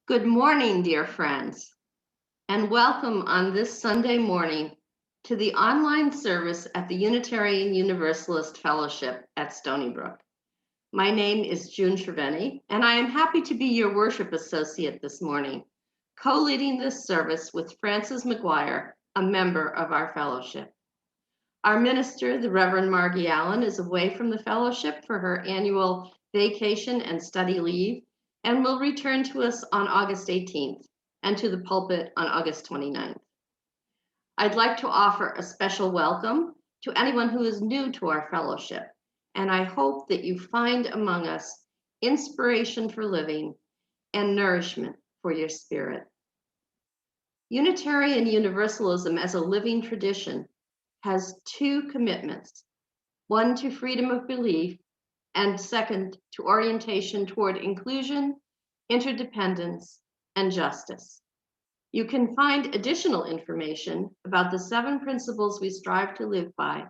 Good morning, dear friends, and welcome on this Sunday morning to the online service at the Unitarian Universalist Fellowship at Stony Brook. My name is June Cerveny, and I am happy to be your worship associate this morning, co-leading this service with Frances McGuire, a member of our fellowship. Our minister, the Reverend Margie Allen, is away from the fellowship for her annual vacation and study leave, and will return to us on August 18th and to the pulpit on August 29th. I'd like to offer a special welcome to anyone who is new to our fellowship, and I hope that you find among us inspiration for living and nourishment for your spirit. Unitarian Universalism as a living tradition has two commitments, one to freedom of belief, and second, to orientation toward inclusion, interdependence, and justice. You can find additional information about the 7 principles we strive to live by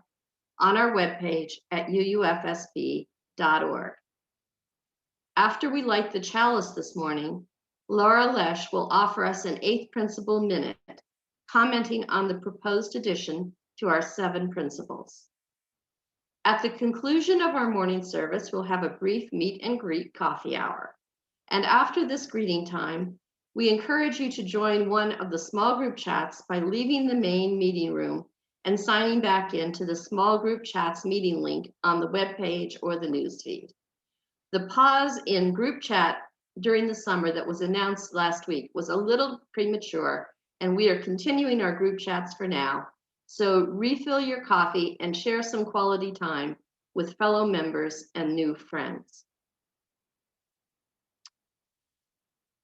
on our webpage at UUFSB.org. After we light the chalice this morning, Laura Lesh will offer us an 8th principle minute, commenting on the proposed addition to our 7 principles. At the conclusion of our morning service, we'll have a brief meet and greet coffee hour. And after this greeting time, we encourage you to join one of the small group chats by leaving the main meeting room and signing back into the small group chats meeting link on the webpage or the newsfeed. The pause in group chat during the summer that was announced last week was a little premature, and we are continuing our group chats for now. So refill your coffee and share some quality time with fellow members and new friends.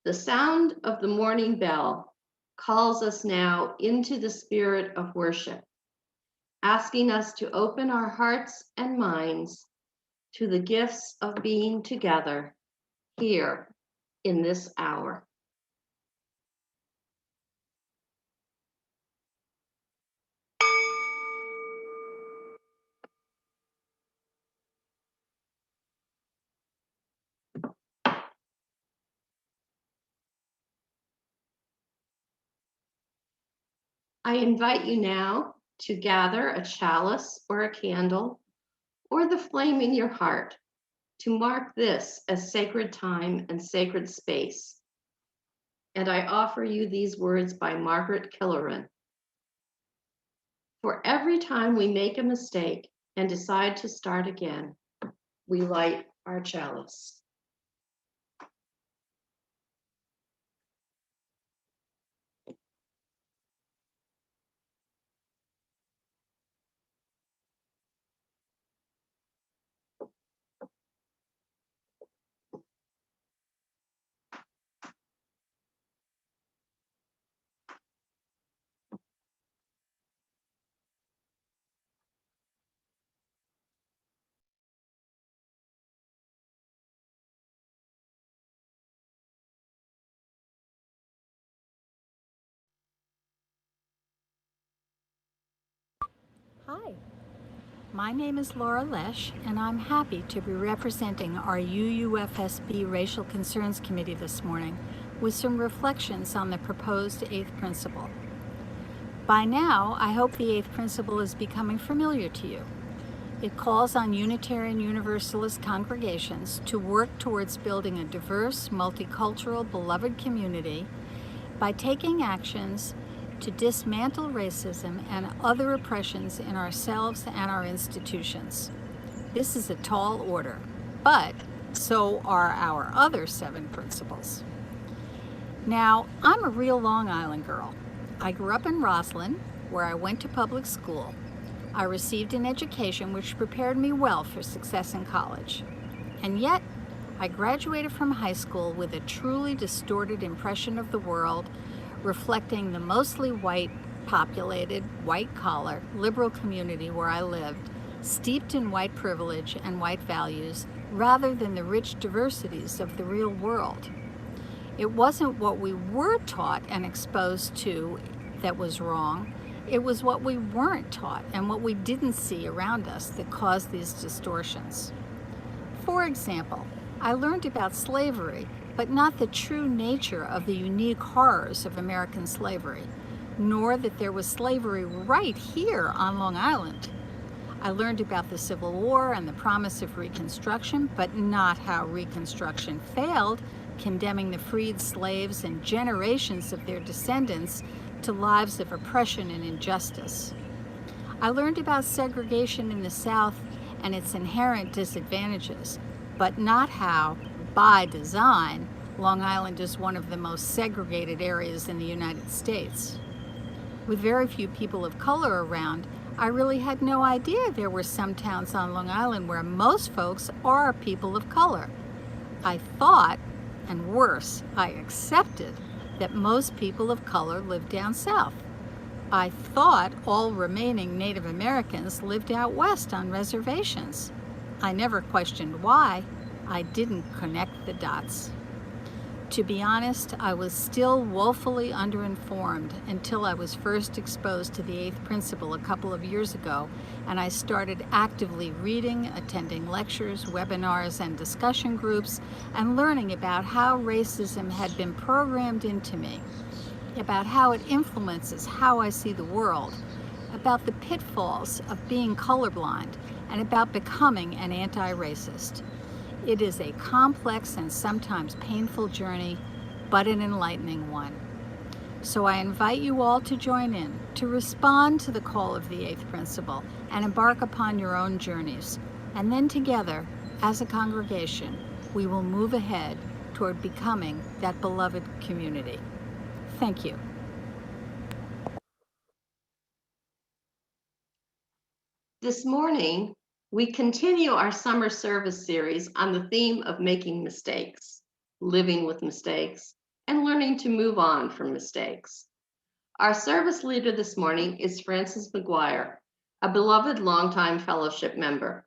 The sound of the morning bell calls us now into the spirit of worship, asking us to open our hearts and minds to the gifts of being together here in this hour. I invite you now to gather a chalice or a candle or the flame in your heart to mark this as sacred time and sacred space. And I offer you these words by Margaret Killeran. For every time we make a mistake and decide to start again, we light our chalice. Hi, my name is Laura Lesh, and I'm happy to be representing our UUFSB Racial Concerns Committee this morning with some reflections on the proposed 8th principle. By now, I hope the 8th principle is becoming familiar to you. It calls on Unitarian Universalist congregations to work towards building a diverse, multicultural, beloved community by taking actions to dismantle racism and other oppressions in ourselves and our institutions. This is a tall order, but so are our other 7 principles. Now, I'm a real Long Island girl. I grew up in Roslyn, where I went to public school. I received an education which prepared me well for success in college. And yet, I graduated from high school with a truly distorted impression of the world, reflecting the mostly white populated, white-collar, liberal community where I lived, steeped in white privilege and white values, rather than the rich diversities of the real world. It wasn't what we were taught and exposed to that was wrong. It was what we weren't taught and what we didn't see around us that caused these distortions. For example, I learned about slavery, but not the true nature of the unique horrors of American slavery, nor that there was slavery right here on Long Island. I learned about the Civil War and the promise of Reconstruction, but not how Reconstruction failed, condemning the freed slaves and generations of their descendants to lives of oppression and injustice. I learned about segregation in the South and its inherent disadvantages, but not how, by design, Long Island is one of the most segregated areas in the United States. With very few people of color around, I really had no idea there were some towns on Long Island where most folks are people of color. I thought, and worse, I accepted, that most people of color lived down south. I thought all remaining Native Americans lived out west on reservations. I never questioned why. I didn't connect the dots. To be honest, I was still woefully underinformed until I was first exposed to the eighth principle a couple of years ago, and I started actively reading, attending lectures, webinars, and discussion groups, and learning about how racism had been programmed into me, about how it influences how I see the world, about the pitfalls of being colorblind, and about becoming an anti-racist. It is a complex and sometimes painful journey, but an enlightening one. So I invite you all to join in, to respond to the call of the eighth principle, and embark upon your own journeys. And then together, as a congregation, we will move ahead toward becoming that beloved community. Thank you. This morning, we continue our summer service series on the theme of making mistakes, living with mistakes, and learning to move on from mistakes. Our service leader this morning is Frances McGuire, a beloved longtime fellowship member.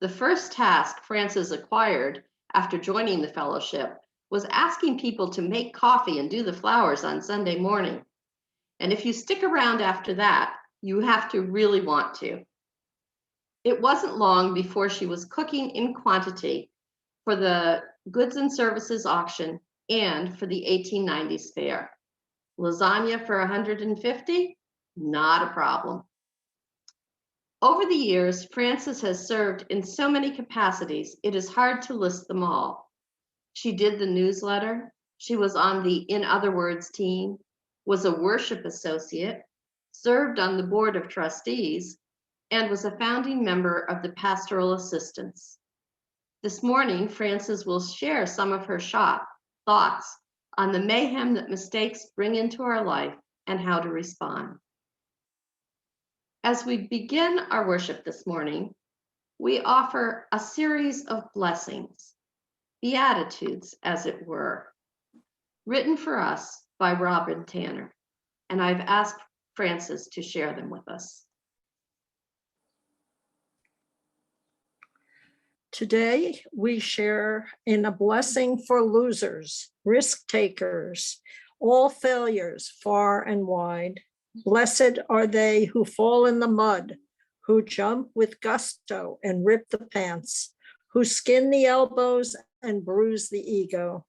The first task Frances acquired after joining the fellowship was asking people to make coffee and do the flowers on Sunday morning. And if you stick around after that, you have to really want to. It wasn't long before she was cooking in quantity for the goods and services auction and for the 1890s fair. Lasagna for 150? Not a problem. Over the years, Frances has served in so many capacities, it is hard to list them all. She did the newsletter. She was on the In Other Words team, was a worship associate, served on the board of trustees, and was a founding member of the Pastoral Assistants. This morning, Frances will share some of her thoughts on the mayhem that mistakes bring into our life and how to respond. As we begin our worship this morning, we offer a series of blessings, beatitudes, as it were, written for us by Robin Tanner, and I've asked Frances to share them with us. Today, we share in a blessing for losers, risk takers, all failures far and wide. Blessed are they who fall in the mud, who jump with gusto and rip the pants, who skin the elbows and bruise the ego.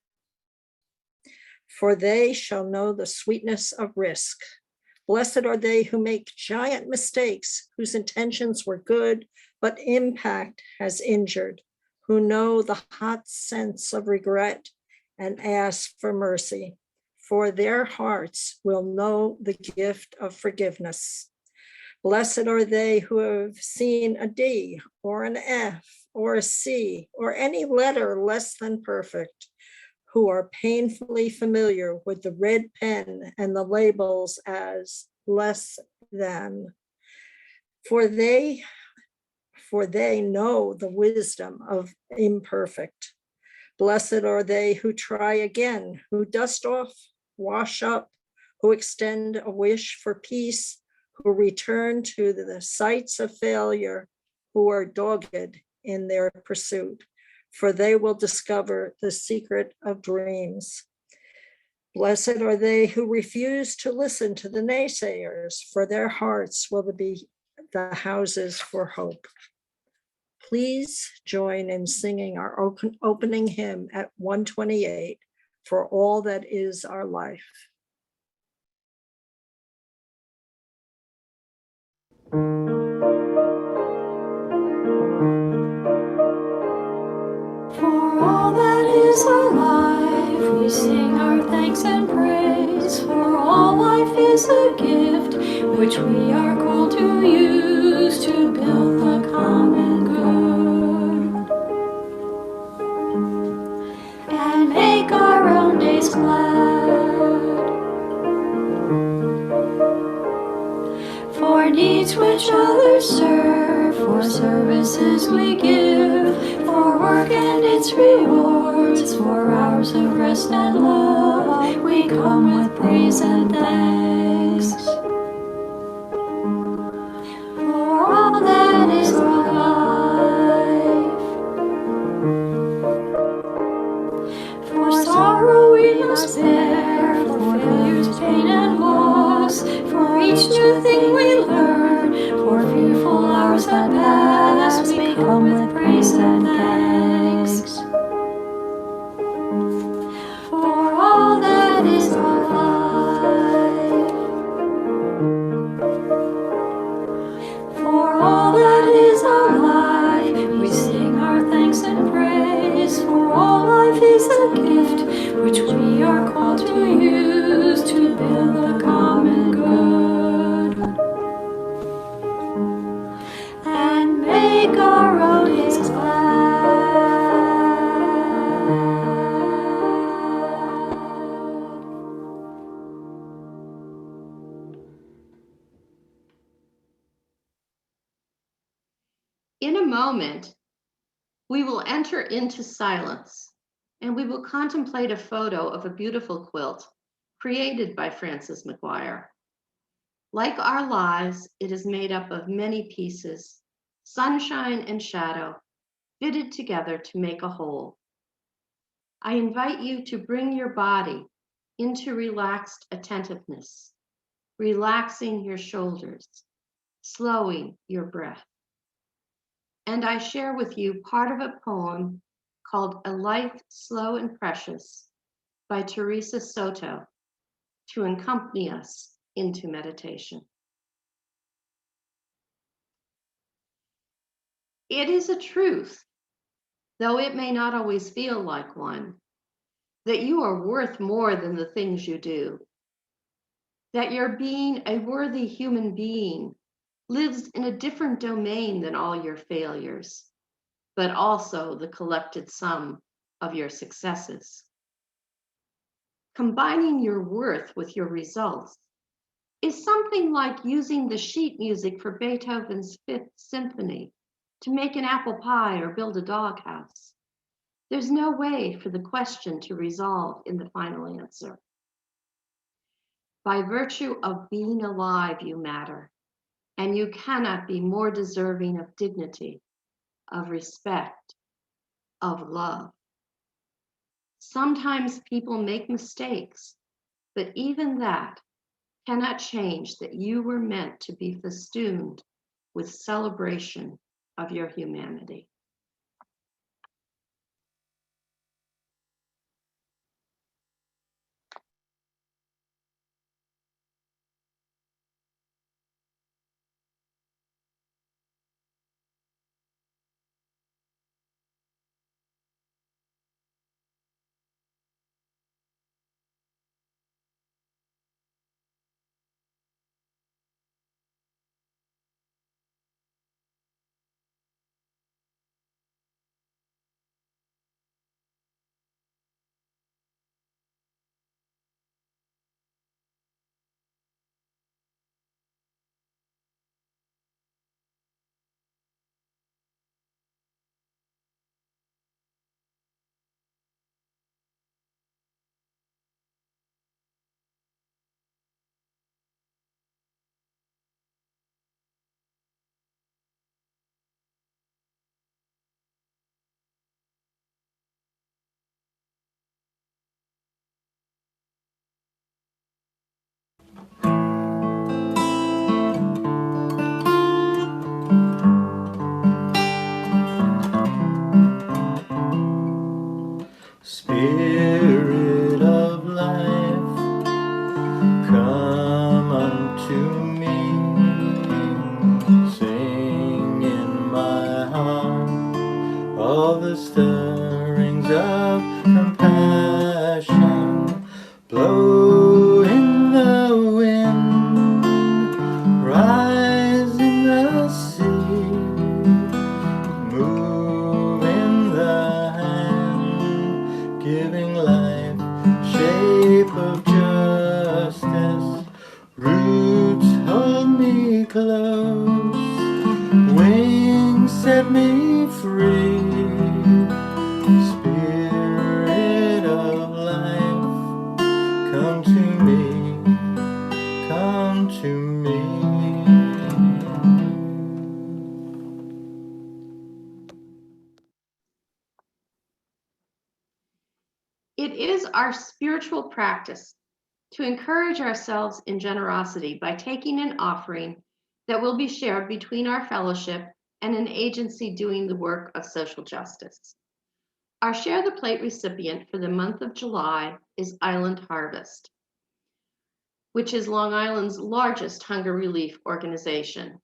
For they shall know the sweetness of risk. Blessed are they who make giant mistakes, whose intentions were good, but impact has injured, who know the hot sense of regret and ask for mercy, for their hearts will know the gift of forgiveness. Blessed are they who have seen a D or an F or a C or any letter less than perfect, who are painfully familiar with the red pen and the labels as less than, for they know the wisdom of imperfect. Blessed are they who try again, who dust off, wash up, who extend a wish for peace, who return to the sites of failure, who are dogged in their pursuit, for they will discover the secret of dreams. Blessed are they who refuse to listen to the naysayers, for their hearts will be the houses for hope. please join in singing our opening hymn at 128, For All That Is Our Life. For all that is our life, we sing our thanks and praise. For all life is a gift, which we are called to use to build the common good. And make our own days glad. For needs which others serve, for services we give, for work and its rewards, for hours of rest and love, we come with praise and thanks. For all that is our life, for sorrow we must bear, for failures, pain, and loss, for each new thing we learn, for fearful hours that pass, we come with praise and thanks. For all that is our life, for all that is our life, we sing our thanks and praise. For all life is a gift, which we are called to use to build the common good. And make our own days glad. In a moment, we will enter into silence and we will contemplate a photo of a beautiful quilt created by Frances McGuire. Like our lives, it is made up of many pieces, sunshine and shadow, fitted together to make a whole. I invite you to bring your body into relaxed attentiveness, relaxing your shoulders, slowing your breath. And I share with you part of a poem called A Life Slow and Precious by Teresa Soto to accompany us into meditation. It is a truth, though it may not always feel like one, that you are worth more than the things you do, that your being a worthy human being lives in a different domain than all your failures, but also the collected sum of your successes. Combining your worth with your results is something like using the sheet music for Beethoven's Fifth Symphony to make an apple pie or build a doghouse. There's no way for the question to resolve in the final answer. By virtue of being alive, you matter, and you cannot be more deserving of dignity, of respect, of love. Sometimes people make mistakes, but even that cannot change that you were meant to be festooned with celebration of your humanity. all the stirrings of compassion blow in the wind, rise in the sea, move in the hand, giving life shape of justice. Roots hold me close, wings set me free. Spirit of life, come to me, come to me. It is our spiritual practice to encourage ourselves in generosity by taking an offering that will be shared between our fellowship and an agency doing the work of social justice. Our Share the Plate recipient for the month of July is Island Harvest, which is Long Island's largest hunger relief organization.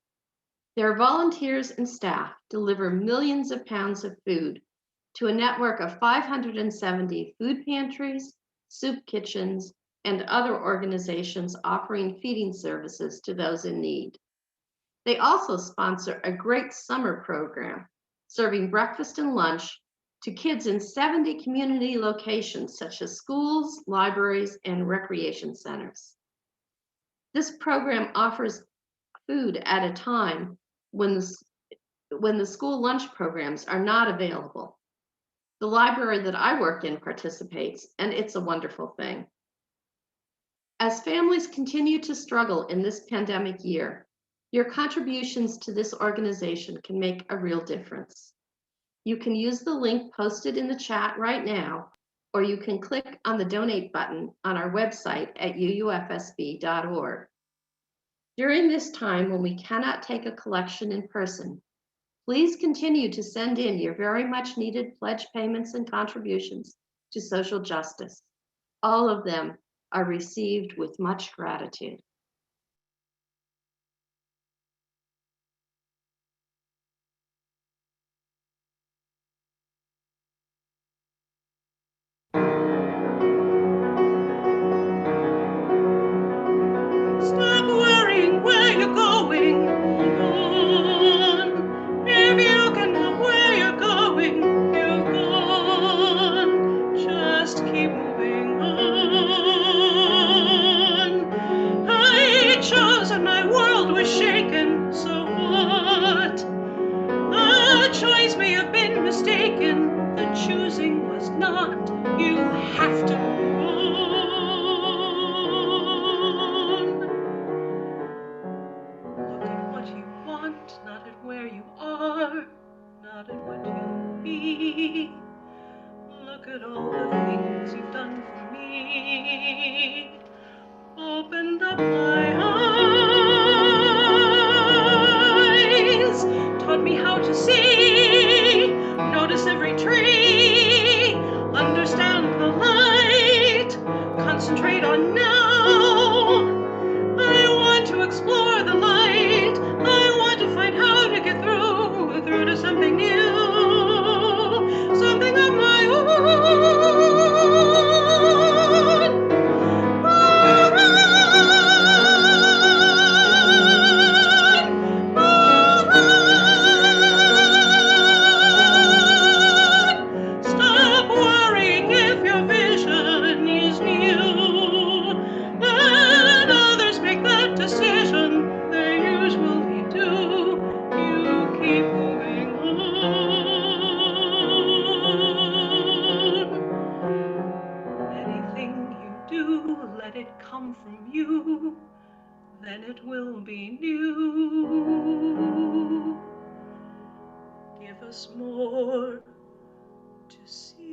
Their volunteers and staff deliver millions of pounds of food to a network of 570 food pantries, soup kitchens, and other organizations offering feeding services to those in need. They also sponsor a great summer program, serving breakfast and lunch to kids in 70 community locations, such as schools, libraries, and recreation centers. This program offers food at a time when the school lunch programs are not available. The library that I work in participates, and it's a wonderful thing. As families continue to struggle in this pandemic year, your contributions to this organization can make a real difference. You can use the link posted in the chat right now, or you can click on the donate button on our website at uufsb.org. During this time when we cannot take a collection in person, please continue to send in your very much needed pledge payments and contributions to social justice. All of them are received with much gratitude. Stop worrying where you're going. Move on. If you can help where you're going, you're gone. Just keep moving on. I chose and my world was shaken. So what? A choice may have been mistaken. The choosing was not. You have to move on. Look at what you want, not at where you are, not at what you'll be. Look at all the things you've done for me. Opened up my eyes, taught me how to see, notice every tree, understand the light, concentrate on now. I want to explore the light. I want to find how to get through to something new, something of my own. Stop worrying if your vision is new. Let others make that decision. They usually do. You keep moving on. Anything you do, let it come from you. Then it will be new. Give us more to see.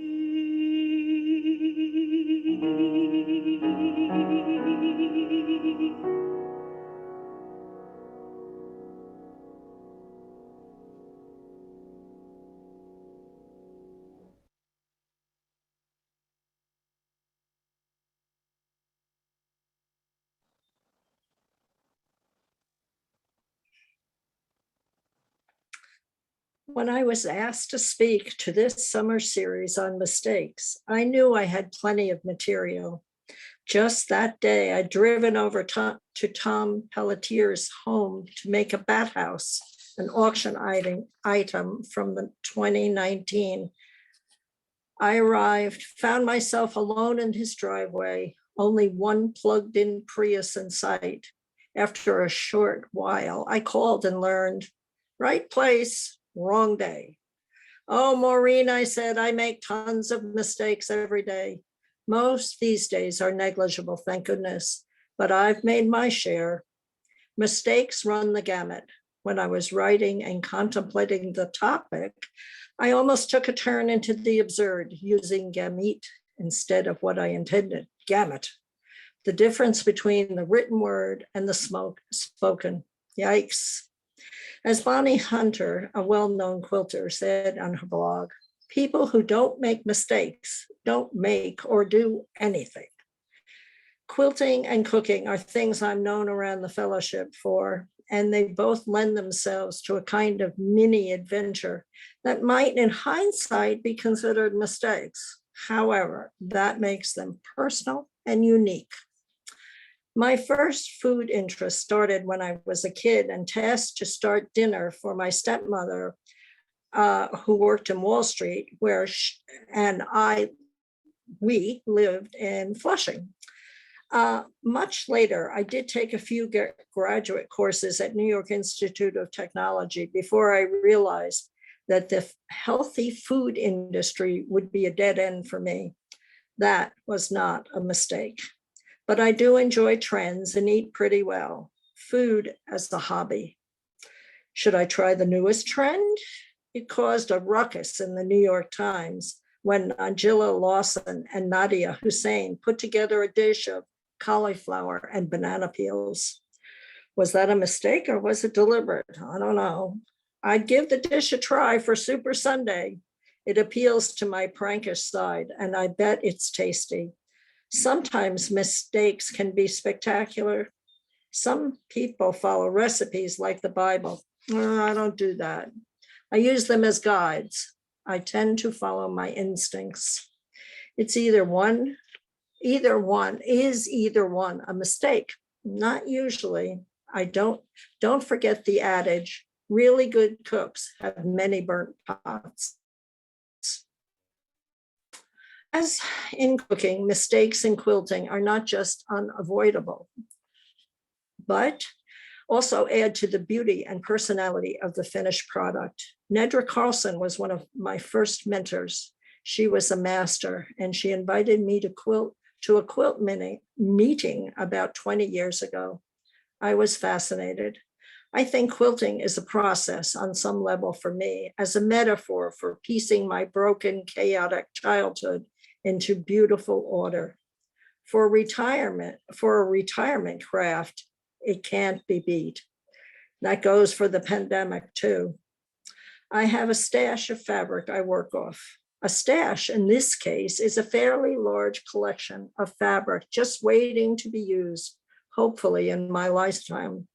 When I was asked to speak to this summer series on mistakes, I knew I had plenty of material. Just that day, I'd driven over to Tom Pelletier's home to make a bat house, an auction item from the 2019. I arrived, found myself alone in his driveway, only one plugged-in Prius in sight. After a short while, I called and learned, right place, wrong day. Oh, Maureen, I said, I make tons of mistakes every day. Most these days are negligible, thank goodness, but I've made my share. Mistakes run the gamut. When I was writing and contemplating the topic, I almost took a turn into the absurd, using gamete instead of what I intended, gamut. The difference between the written word and the spoken. Yikes. As Bonnie Hunter, a well-known quilter, said on her blog, people who don't make mistakes don't make or do anything. Quilting and cooking are things I'm known around the fellowship for, and they both lend themselves to a kind of mini adventure that might, in hindsight, be considered mistakes. However, that makes them personal and unique. My first food interest started when I was a kid and tasked to start dinner for my stepmother, who worked in Wall Street, we lived in Flushing. Much later, I did take a few graduate courses at New York Institute of Technology before I realized that the healthy food industry would be a dead end for me. That was not a mistake. But I do enjoy trends and eat pretty well. Food as a hobby. Should I try the newest trend? It caused a ruckus in the New York Times when Angela Lawson and Nadia Hussein put together a dish of cauliflower and banana peels. Was that a mistake or was it deliberate? I don't know. I'd give the dish a try for Super Sunday. It appeals to my prankish side, and I bet it's tasty. Sometimes mistakes can be spectacular. Some people follow recipes like the Bible. I don't do that. I use them as guides. I tend to follow my instincts. It's either one a mistake. Not usually. Don't forget the adage, really good cooks have many burnt pots. As in cooking, mistakes in quilting are not just unavoidable, but also add to the beauty and personality of the finished product. Nedra Carlson was one of my first mentors. She was a master, and she invited me to a quilt meeting about 20 years ago. I was fascinated. I think quilting is a process on some level for me, as a metaphor for piecing my broken, chaotic childhood into beautiful order. For a retirement craft, it can't be beat. That goes for the pandemic too. I have a stash of fabric I work off. A stash in this case is a fairly large collection of fabric just waiting to be used, hopefully in my lifetime.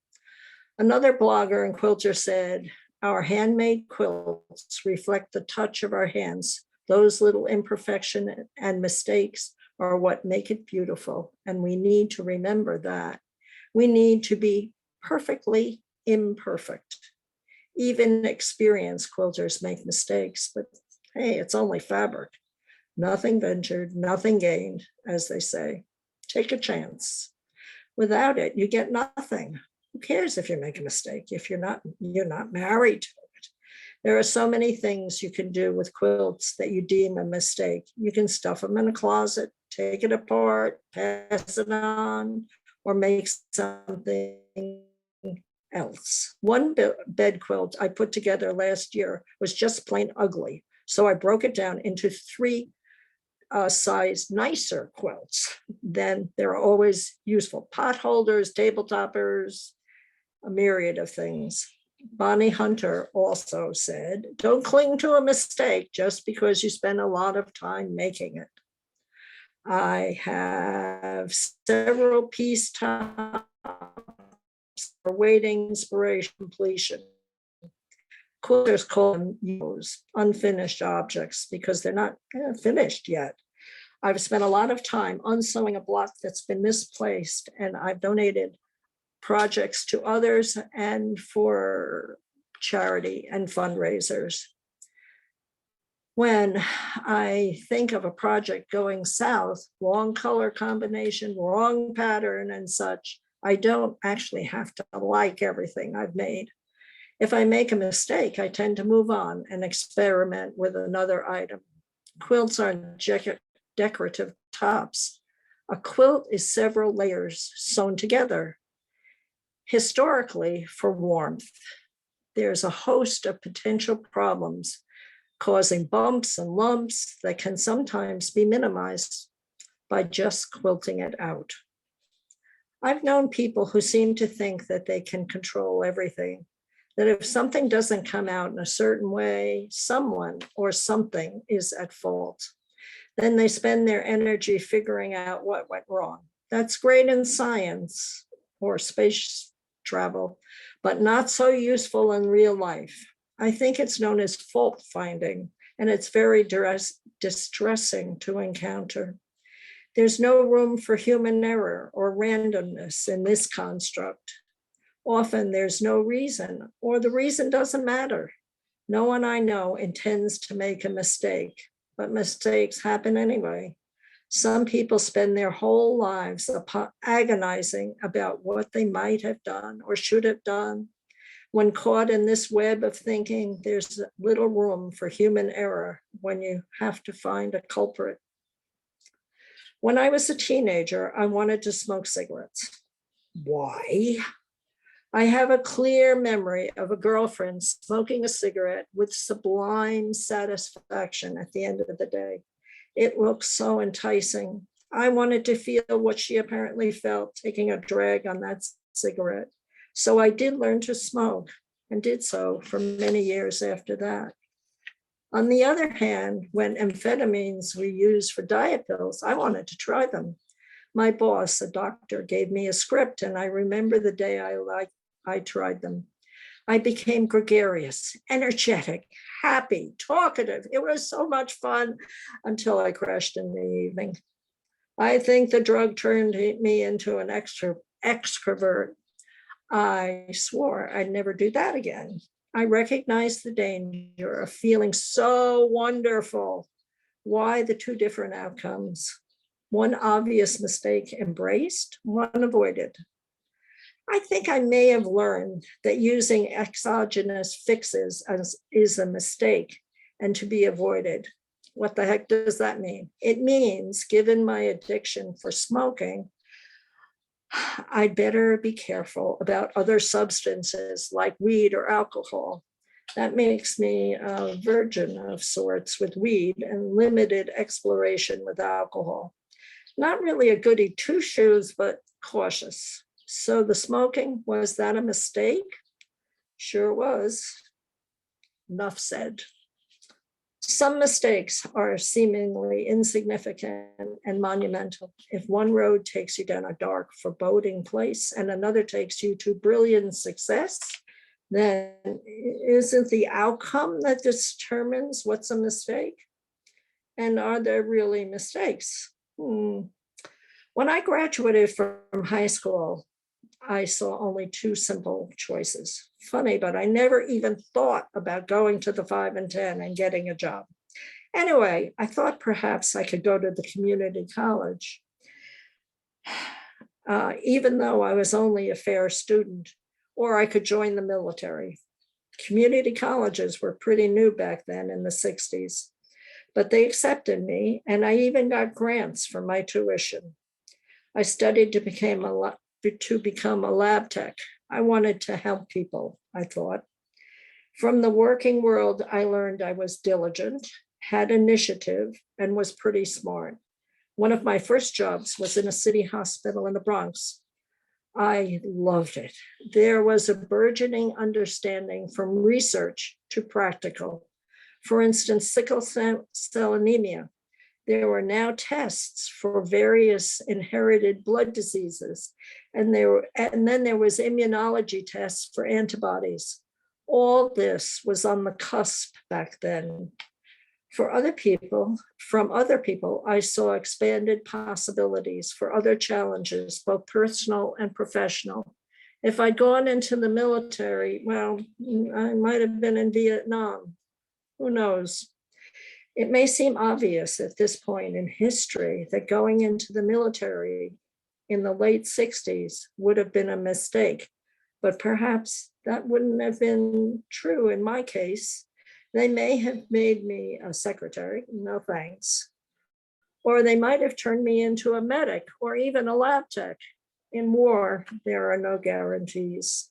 Another blogger and quilter said, our handmade quilts reflect the touch of our hands. Those little imperfections and mistakes are what make it beautiful. And we need to remember that. We need to be perfectly imperfect. Even experienced quilters make mistakes, but hey, it's only fabric. Nothing ventured, nothing gained, as they say. Take a chance. Without it, you get nothing. Who cares if you make a mistake if you're not married to it? There are so many things you can do with quilts that you deem a mistake. You can stuff them in a closet, take it apart, pass it on, or make something else. One bed quilt I put together last year was just plain ugly. So I broke it down into 3 size nicer quilts. Then there are always useful pot holders, table toppers, a myriad of things. Bonnie Hunter also said, don't cling to a mistake just because you spend a lot of time making it. I have several piece tops awaiting inspiration completion. Quilters call them unfinished objects because they're not finished yet. I've spent a lot of time unsewing a block that's been misplaced, and I've donated projects to others and for charity and fundraisers. When I think of a project going south, wrong color combination, wrong pattern and such, I don't actually have to like everything I've made. If I make a mistake, I tend to move on and experiment with another item. Quilts aren't decorative tops. A quilt is several layers sewn together. Historically, for warmth, there's a host of potential problems causing bumps and lumps that can sometimes be minimized by just quilting it out. I've known people who seem to think that they can control everything, that if something doesn't come out in a certain way, someone or something is at fault. Then they spend their energy figuring out what went wrong. That's great in science or space travel, but not so useful in real life. I think it's known as fault finding, and it's very distressing to encounter. There's no room for human error or randomness in this construct. Often there's no reason, or the reason doesn't matter. No one I know intends to make a mistake, but mistakes happen anyway. Some people spend their whole lives agonizing about what they might have done or should have done. When caught in this web of thinking, there's little room for human error when you have to find a culprit. When I was a teenager, I wanted to smoke cigarettes. Why? I have a clear memory of a girlfriend smoking a cigarette with sublime satisfaction at the end of the day. It looked so enticing. I wanted to feel what she apparently felt taking a drag on that cigarette. So I did learn to smoke and did so for many years after that. On the other hand, when amphetamines were used for diet pills, I wanted to try them. My boss, a doctor, gave me a script, and I remember the day I tried them. I became gregarious, energetic, happy, talkative. It was so much fun until I crashed in the evening. I think the drug turned me into an extrovert. I swore I'd never do that again. I recognized the danger of feeling so wonderful. Why the two different outcomes? One obvious mistake embraced, one avoided. I think I may have learned that using exogenous fixes is a mistake and to be avoided. What the heck does that mean? It means, given my addiction for smoking, I'd better be careful about other substances like weed or alcohol. That makes me a virgin of sorts with weed and limited exploration with alcohol. Not really a goody two-shoes, but cautious. So the smoking, was that a mistake? Sure was. Enough said. Some mistakes are seemingly insignificant and monumental. If one road takes you down a dark, foreboding place and another takes you to brilliant success, then isn't the outcome that determines what's a mistake? And are there really mistakes? When I graduated from high school, I saw only two simple choices. Funny, but I never even thought about going to the 5 and 10 and getting a job. Anyway, I thought perhaps I could go to the community college, even though I was only a fair student, or I could join the military. Community colleges were pretty new back then in the 60s, but they accepted me, and I even got grants for my tuition. I studied to become a lab tech. I wanted to help people, I thought. From the working world, I learned I was diligent, had initiative, and was pretty smart. One of my first jobs was in a city hospital in the Bronx. I loved it. There was a burgeoning understanding from research to practical. For instance, sickle cell anemia. There were now tests for various inherited blood diseases, and then there was immunology tests for antibodies. All this was on the cusp back then. From other people, I saw expanded possibilities for other challenges, both personal and professional. If I'd gone into the military, well, I might have been in Vietnam. Who knows? It may seem obvious at this point in history that going into the military in the late 60s would have been a mistake, but perhaps that wouldn't have been true in my case. They may have made me a secretary, no thanks, or they might have turned me into a medic or even a lab tech. In war, there are no guarantees.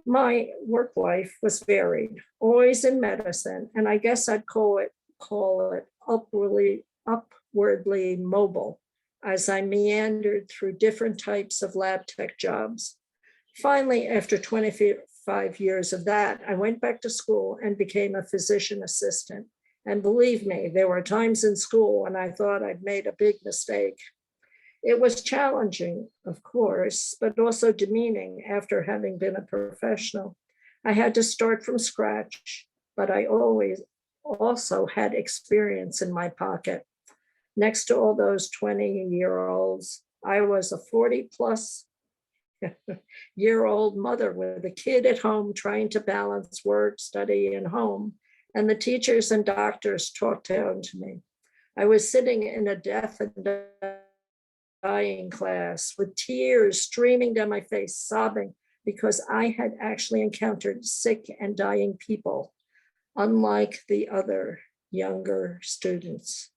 My work life was varied, always in medicine, and I guess I'd call it upwardly mobile as I meandered through different types of lab tech jobs. Finally, after 25 years of that, I went back to school and became a physician assistant. And believe me, there were times in school when I thought I'd made a big mistake. It was challenging, of course, but also demeaning after having been a professional. I had to start from scratch, but I always also had experience in my pocket. Next to all those 20-year-olds, I was a 40-plus year-old mother with a kid at home trying to balance work, study, and home. And the teachers and doctors talked down to me. I was sitting in a death and dying class with tears streaming down my face, sobbing because I had actually encountered sick and dying people, unlike the other younger students.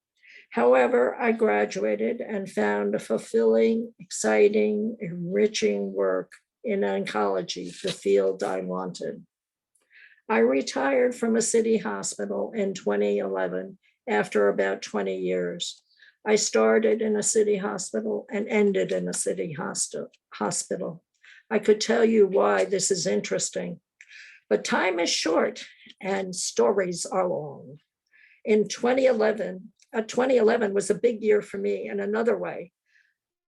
However, I graduated and found a fulfilling, exciting, enriching work in oncology, the field I wanted. I retired from a city hospital in 2011 after about 20 years. I started in a city hospital and ended in a city hospital. I could tell you why this is interesting, but time is short and stories are long. In 2011 was a big year for me in another way.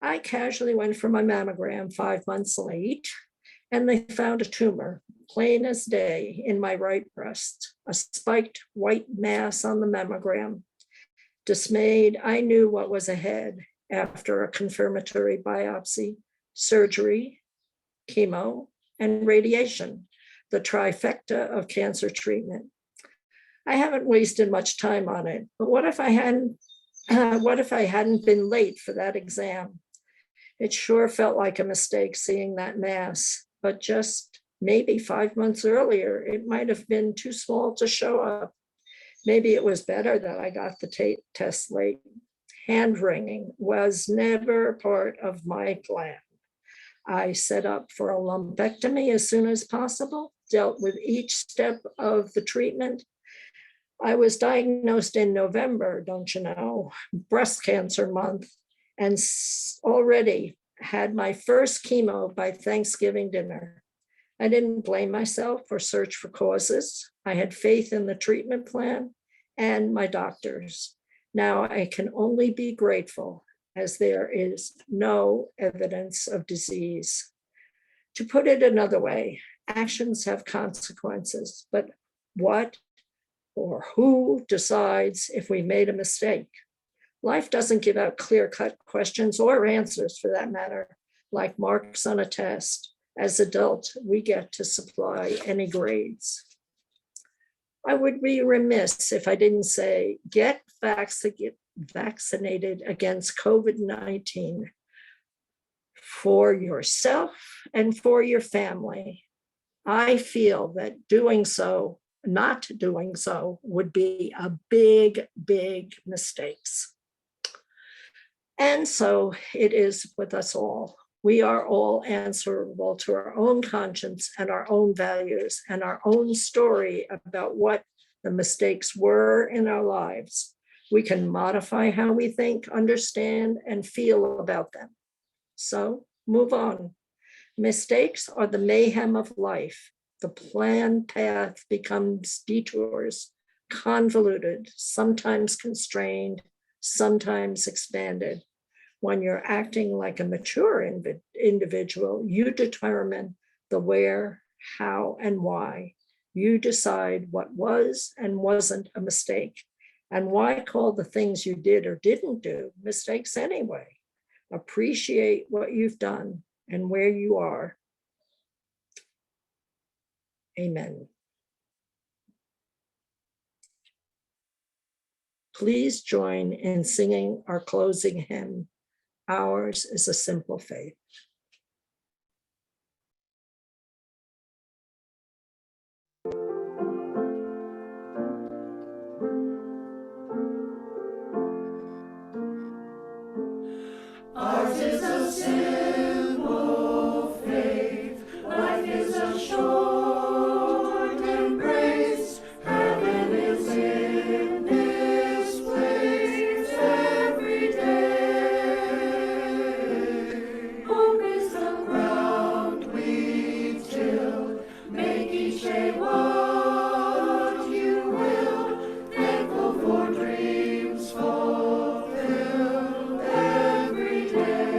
I casually went for my mammogram 5 months late, and they found a tumor, plain as day, in my right breast, a spiked white mass on the mammogram. Dismayed, I knew what was ahead after a confirmatory biopsy, surgery, chemo, and radiation, the trifecta of cancer treatment. I haven't wasted much time on it, but what if I hadn't been late for that exam? It sure felt like a mistake seeing that mass, but just maybe 5 months earlier, it might have been too small to show up. Maybe it was better that I got the test late. Hand-wringing was never part of my plan. I set up for a lumpectomy as soon as possible, dealt with each step of the treatment. I was diagnosed in November, don't you know, breast cancer month, and already had my first chemo by Thanksgiving dinner. I didn't blame myself or search for causes. I had faith in the treatment plan and my doctors. Now I can only be grateful as there is no evidence of disease. To put it another way, actions have consequences, but what or who decides if we made a mistake? Life doesn't give out clear-cut questions or answers, for that matter, like marks on a test. As adults, we get to supply any grades. I would be remiss if I didn't say, get vaccinated against COVID-19 for yourself and for your family. I feel that not doing so would be a big, big mistake. And so it is with us all. We are all answerable to our own conscience and our own values and our own story about what the mistakes were in our lives. We can modify how we think, understand, and feel about them. So move on. Mistakes are the mayhem of life. The planned path becomes detours, convoluted, sometimes constrained, sometimes expanded. When you're acting like a mature individual, you determine the where, how, and why. You decide what was and wasn't a mistake. And why call the things you did or didn't do mistakes anyway? Appreciate what you've done and where you are. Amen. Please join in singing our closing hymn. Ours is a simple faith. Ours is a simple faith. Life is a short embrace. Heaven is in this place every day. Hope is the ground we till. Make each day what you will. Thankful for dreams fulfilled every day.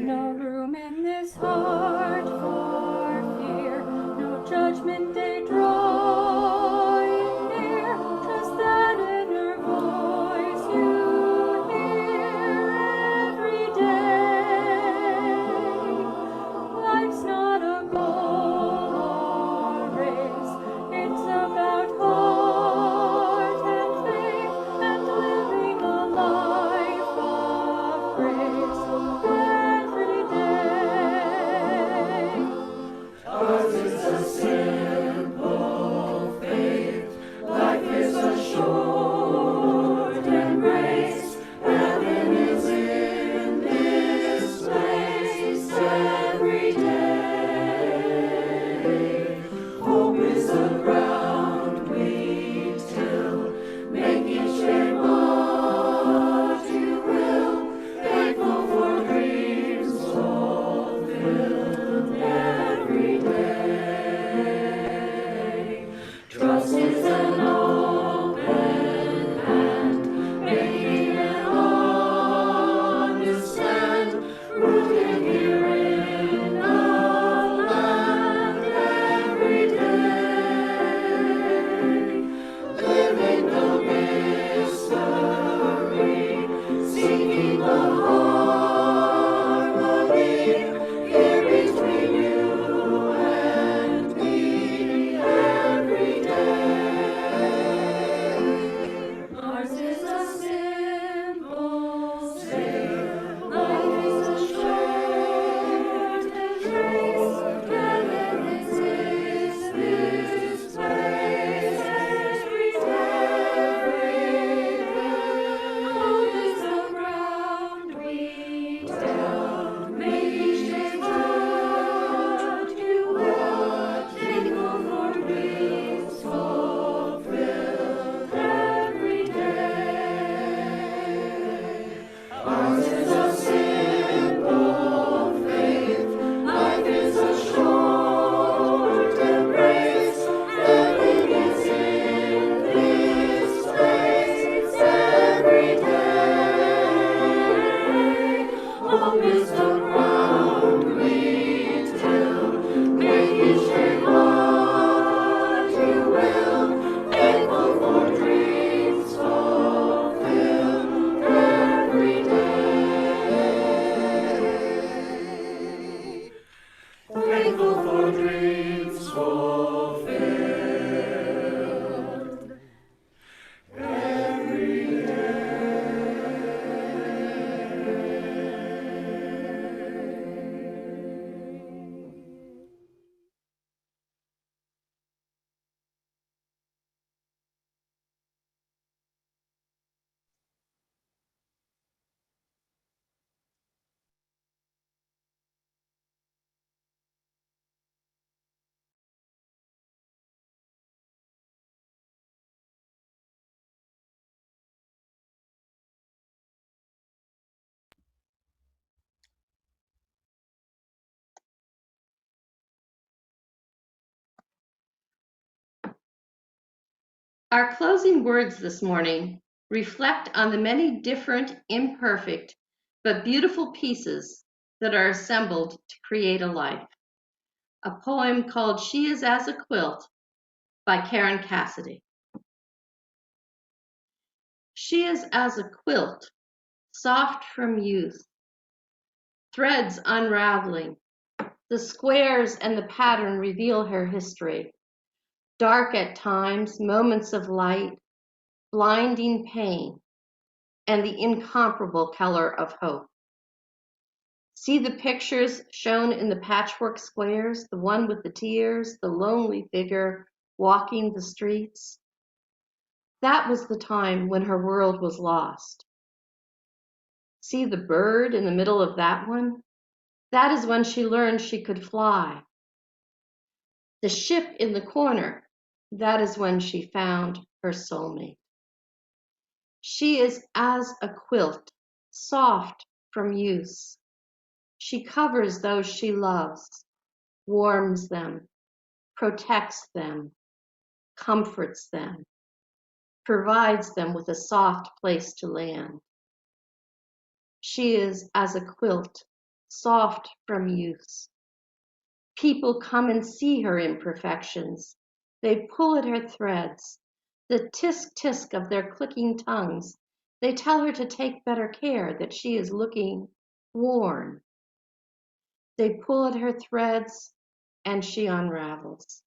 No room in this heart for fear, no judgment day drawing near. Trust that inner voice you hear every day. Life's not a goal or race, it's about heart and faith and living a life of grace every day. Ours is a simple faith. Life is a short embrace. Heaven is in this place every day. Hope is the ground we till. Make each day what you will. Thankful for dreams fulfilled every day. Trust is an open hand, making an honest stand, rooted here in the land every day. Living the mystery, seeking the harmony here between you and me every day. Ours is a simple faith. Life is a short embrace. Heaven is this place every day. Hope is the ground we till. Make each day what you will. Thankful for dreams fulfilled every day. Ours is a simple faith. Life is a short embrace. Heaven is in this place every day. Hope is the ground we till. Make each day what you will. Thankful for dreams fulfilled every day. Thankful for dreams fulfilled every Our closing words this morning reflect on the many different, imperfect, but beautiful pieces that are assembled to create a life. a poem called She Is As a Quilt by Karen Cassidy. She is as a quilt, soft from youth, threads unraveling. The squares and the pattern reveal her history. Dark at times, moments of light, blinding pain, and the incomparable color of hope. See the pictures shown in the patchwork squares, the one with the tears, the lonely figure walking the streets. That was the time when her world was lost. See the bird in the middle of that one? That is when she learned she could fly. The ship in the corner, that is when she found her soulmate. She is as a quilt, soft from use. She covers those she loves, warms them, protects them, comforts them, provides them with a soft place to land. She is as a quilt, soft from use. People come and see her imperfections. They pull at her threads, the tisk-tisk of their clicking tongues. They tell her to take better care, that she is looking worn. They pull at her threads and she unravels.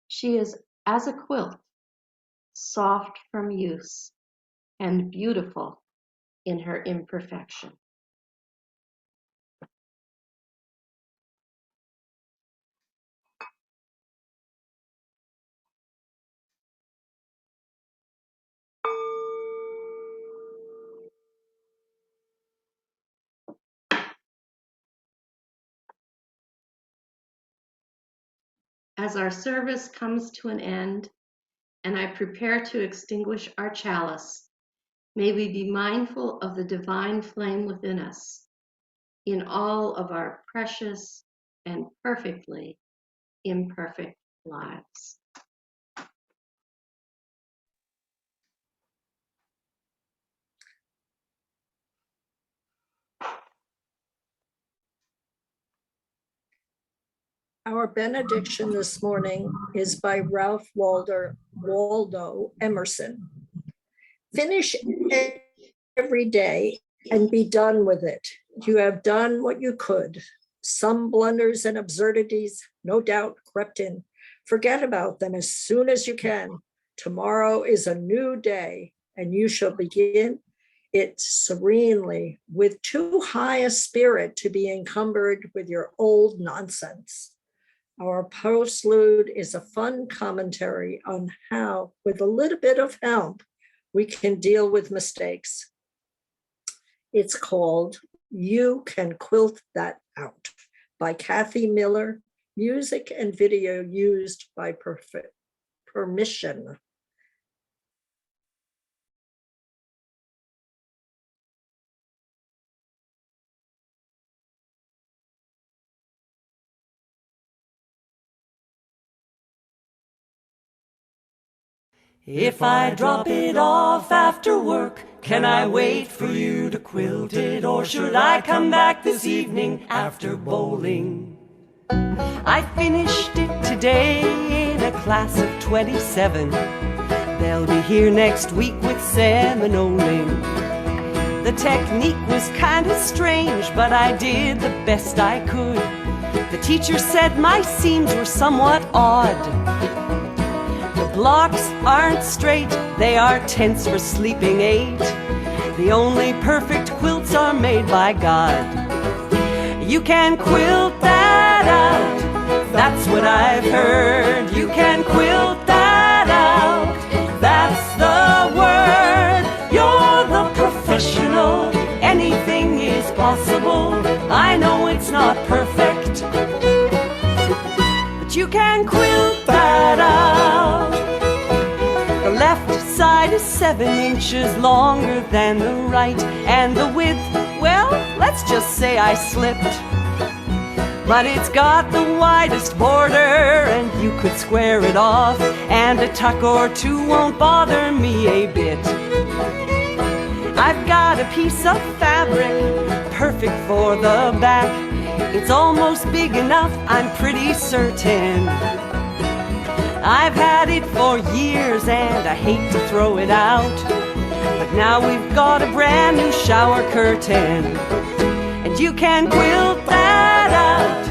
She is as a quilt, soft from use and beautiful in her imperfection. As our service comes to an end, and I prepare to extinguish our chalice, may we be mindful of the divine flame within us in all of our precious and perfectly imperfect lives. Our benediction this morning is by Ralph Waldo Emerson. Finish every day and be done with it. You have done what you could. Some blunders and absurdities, no doubt, crept in. Forget about them as soon as you can. Tomorrow is a new day, and you shall begin it serenely, with too high a spirit to be encumbered with your old nonsense. Our postlude is a fun commentary on how, with a little bit of help, we can deal with mistakes. It's called You Can Quilt That Out by Kathy Miller, music and video used by permission. If I drop it off after work, can I wait for you to quilt it? Or should I come back this evening after bowling? I finished it today in a class of 27. They'll be here next week with Seminoling. The technique was kind of strange, but I did the best I could. The teacher said my seams were somewhat odd. Blocks aren't straight, they are tents for sleeping 8. The only perfect quilts are made by God. You can quilt that out, that's what I've heard. You can quilt that out, that's the word. You're the professional, anything is possible. I know it's not perfect, but you can quilt that out. The left side is 7 inches longer than the right, and the width, well, let's just say I slipped. But it's got the widest border, and you could square it off, and a tuck or two won't bother me a bit. I've got a piece of fabric, perfect for the back. It's almost big enough, I'm pretty certain. I've had it for years and I hate to throw it out, but now we've got a brand new shower curtain, and you can quilt that out.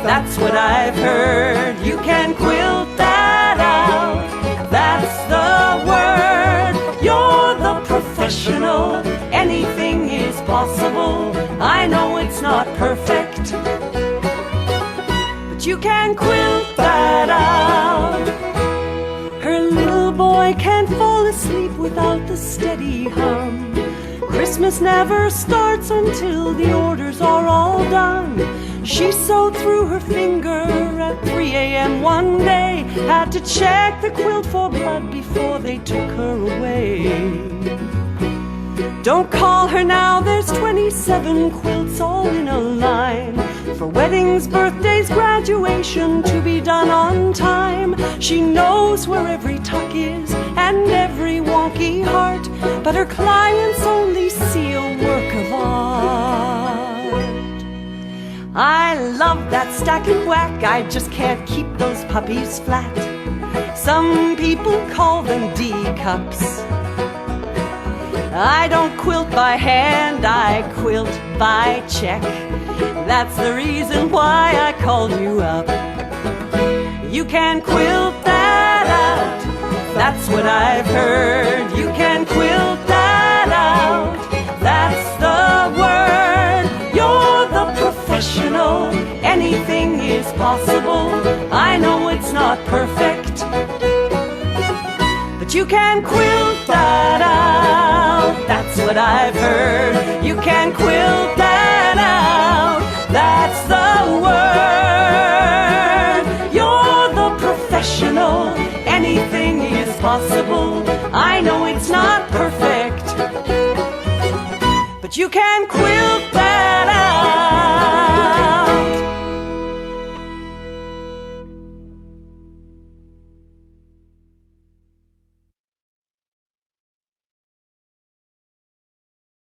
That's what I've heard. You can quilt that out. That's the word. You're the professional. Anything is possible. I know it's not perfect, but you can quilt that out. Her little boy can't fall asleep without the steady hum. Christmas never starts until the orders are all done. She sewed through her finger at 3 a.m. one day. Had to check the quilt for blood before they took her away. Don't call her now, there's 27 quilts all in a line, for weddings, birthdays, graduation, to be done on time. She knows where every tuck is and every wonky heart, but her clients only see a work of art. I love that stack and whack, I just can't keep those puppies flat. Some people call them D-cups. I don't quilt by hand, I quilt by check. That's the reason why I called you up. You can quilt that out. That's what I've heard. You can quilt that out. That's the word. You're the professional. Anything is possible. I know it's not perfect, but you can quilt that out. That's what I've heard. You can quilt that out. That's the word. You're the professional. Anything is possible. I know it's not perfect, but you can quilt